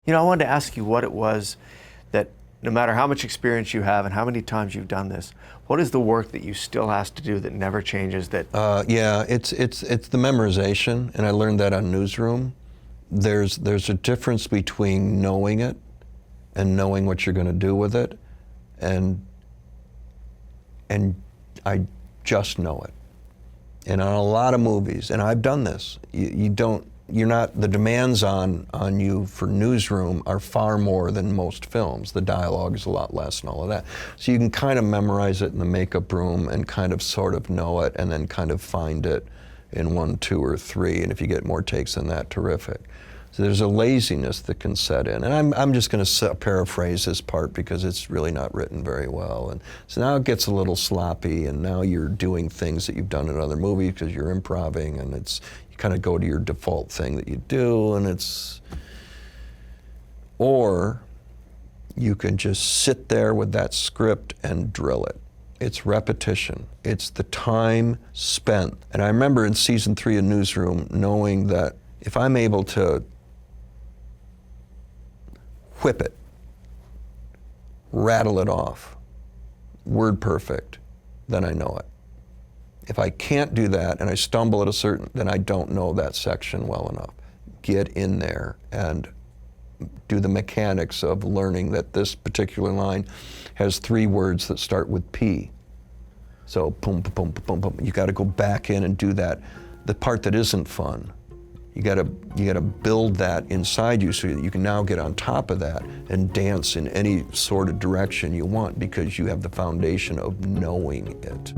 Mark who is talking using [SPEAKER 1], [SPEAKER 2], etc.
[SPEAKER 1] I wanted to ask you what it was that no matter how much experience you have and how many times you've done this, what is the work that you still has to do that never changes that?
[SPEAKER 2] Yeah, it's the memorization, and I learned that on Newsroom. There's a difference between knowing it and knowing what you're going to do with it, and I just know it. And on a lot of movies, and I've done this, the demands on you for Newsroom are far more than most films. The dialogue is a lot less and all of that. So you can kind of memorize it in the makeup room and kind of sort of know it and then kind of find it in 1, 2, or 3. And if you get more takes than that, terrific. So there's a laziness that can set in. And I'm just going to paraphrase this part because it's really not written very well. And so now it gets a little sloppy, and now you're doing things that you've done in other movies because you're improvising, and you kind of go to your default thing that you do, and or you can just sit there with that script and drill it. It's repetition. It's the time spent. And I remember in season 3 of Newsroom knowing that if I'm able to whip it, rattle it off, word perfect, then I know it. If I can't do that and I stumble at then I don't know that section well enough. Get in there and do the mechanics of learning that this particular line has 3 words that start with P. So boom, boom, boom, boom, boom. You got to go back in and do that. The part that isn't fun, you got to build that inside you so that you can now get on top of that and dance in any sort of direction you want because you have the foundation of knowing it.